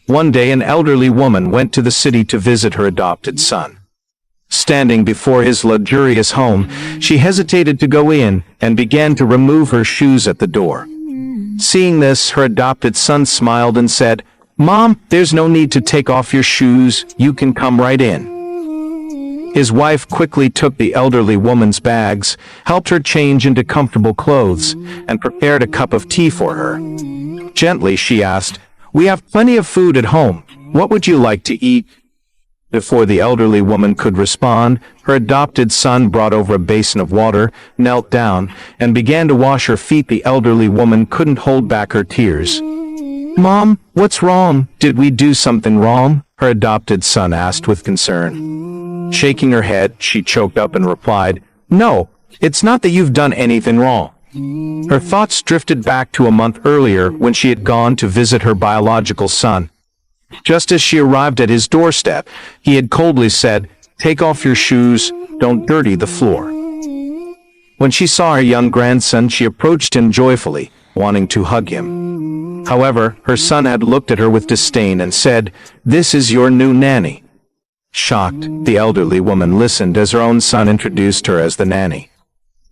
One day an elderly woman went to the city to visit her adopted son. Standing before his luxurious home, she hesitated to go in and began to remove her shoes at the door. Seeing this, her adopted son smiled and said, "Mom, there's no need to take off your shoes, you can come right in." His wife quickly took the elderly woman's bags, helped her change into comfortable clothes, and prepared a cup of tea for her. Gently, she asked, "We have plenty of food at home. What would you like to eat?" Before the elderly woman could respond, her adopted son brought over a basin of water, knelt down, and began to wash her feet. The elderly woman couldn't hold back her tears. "Mom, what's wrong? Did we do something wrong?" her adopted son asked with concern. Shaking her head, she choked up and replied, "No, it's not that you've done anything wrong." Her thoughts drifted back to a month earlier when she had gone to visit her biological son. Just as she arrived at his doorstep, he had coldly said, "Take off your shoes, don't dirty the floor." When she saw her young grandson, she approached him joyfully, wanting to hug him. However, her son had looked at her with disdain and said, "This is your new nanny." Shocked, the elderly woman listened as her own son introduced her as the nanny.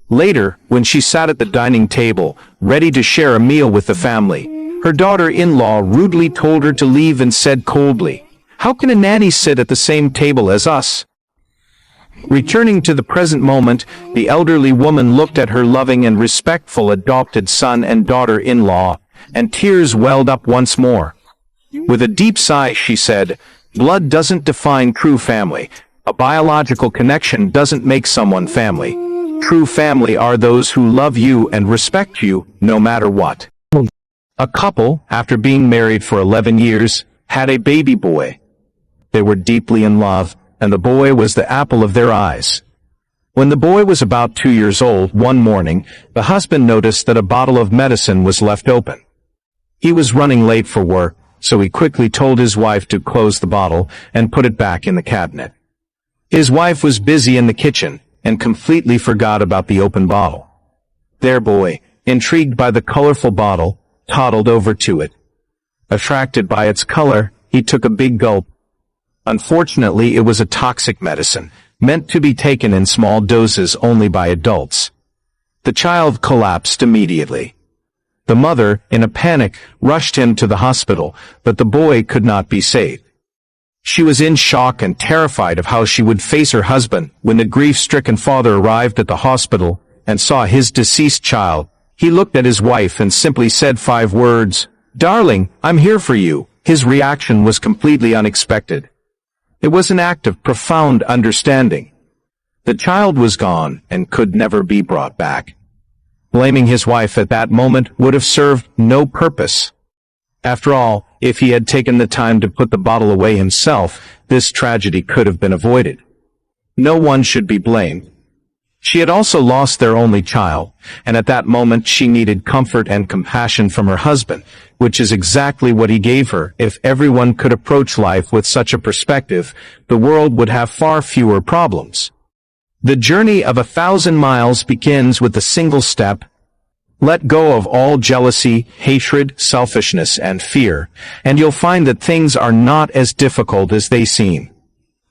Later, when she sat at the dining table, ready to share a meal with the family, her daughter-in-law rudely told her to leave and said coldly, "How can a nanny sit at the same table as us?" Returning to the present moment, the elderly woman looked at her loving and respectful adopted son and daughter-in-law, and tears welled up once more. With a deep sigh, she said, "Blood doesn't define true family. A biological connection doesn't make someone family. True family are those who love you and respect you, no matter what." A couple, after being married for 11 years, had a baby boy. They were deeply in love, and the boy was the apple of their eyes. When the boy was about 2 years old, one morning, the husband noticed that a bottle of medicine was left open. He was running late for work, so he quickly told his wife to close the bottle and put it back in the cabinet. His wife was busy in the kitchen and completely forgot about the open bottle. Their boy, intrigued by the colorful bottle, toddled over to it. Attracted by its color, he took a big gulp. Unfortunately, it was a toxic medicine, meant to be taken in small doses only by adults. The child collapsed immediately. The mother, in a panic, rushed him to the hospital, but the boy could not be saved. She was in shock and terrified of how she would face her husband when the grief-stricken father arrived at the hospital and saw his deceased child. He looked at his wife and simply said 5 words, "Darling, I'm here for you." His reaction was completely unexpected. It was an act of profound understanding. The child was gone and could never be brought back. Blaming his wife at that moment would have served no purpose. After all, if he had taken the time to put the bottle away himself, this tragedy could have been avoided. No one should be blamed. She had also lost their only child, and at that moment she needed comfort and compassion from her husband, which is exactly what he gave her. If everyone could approach life with such a perspective, the world would have far fewer problems. The journey of 1,000 miles begins with a single step. Let go of all jealousy, hatred, selfishness, and fear, and you'll find that things are not as difficult as they seem.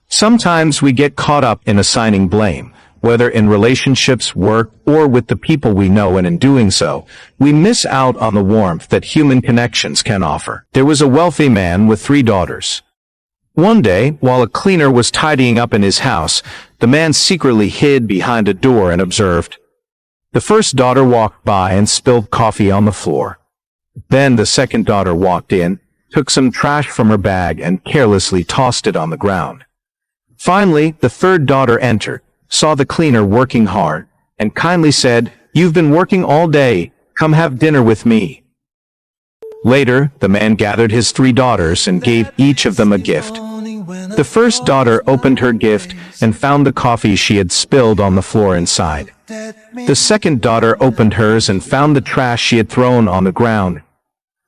Sometimes we get caught up in assigning blame, whether in relationships, work, or with the people we know, and in doing so, we miss out on the warmth that human connections can offer. There was a wealthy man with 3 daughters. One day, while a cleaner was tidying up in his house, the man secretly hid behind a door and observed. The first daughter walked by and spilled coffee on the floor. Then the second daughter walked in, took some trash from her bag, and carelessly tossed it on the ground. Finally, the third daughter entered, saw the cleaner working hard, and kindly said, "You've been working all day, come have dinner with me." Later, the man gathered his 3 daughters and gave each of them a gift. The first daughter opened her gift and found the coffee she had spilled on the floor inside. The second daughter opened hers and found the trash she had thrown on the ground.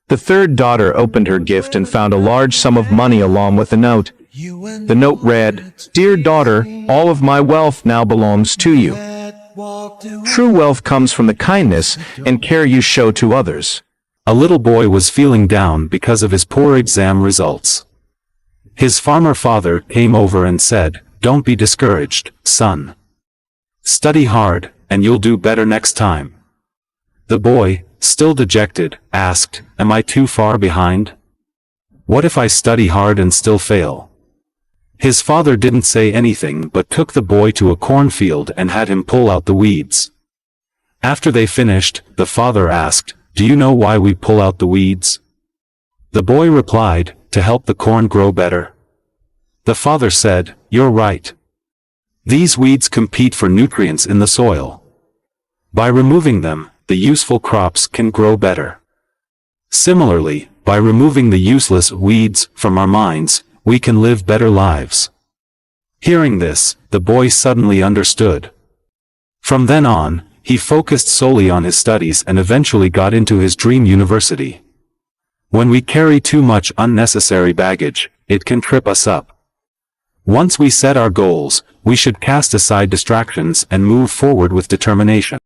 The third daughter opened her gift and found a large sum of money along with a note. The note read, "Dear daughter, all of my wealth now belongs to you. True wealth comes from the kindness and care you show to others. A little boy was feeling down because of his poor exam results. His farmer father came over and said, "Don't be discouraged, son. Study hard, and you'll do better next time." The boy, still dejected, asked, "Am I too far behind? What if I study hard and still fail?" His father didn't say anything but took the boy to a cornfield and had him pull out the weeds. After they finished, the father asked, "Do you know why we pull out the weeds?" The boy replied, "To help the corn grow better." The father said, "You're right. These weeds compete for nutrients in the soil. By removing them, the useful crops can grow better. Similarly, by removing the useless weeds from our minds, we can live better lives." Hearing this, the boy suddenly understood. From then on, he focused solely on his studies and eventually got into his dream university. When we carry too much unnecessary baggage, it can trip us up. Once we set our goals, we should cast aside distractions and move forward with determination.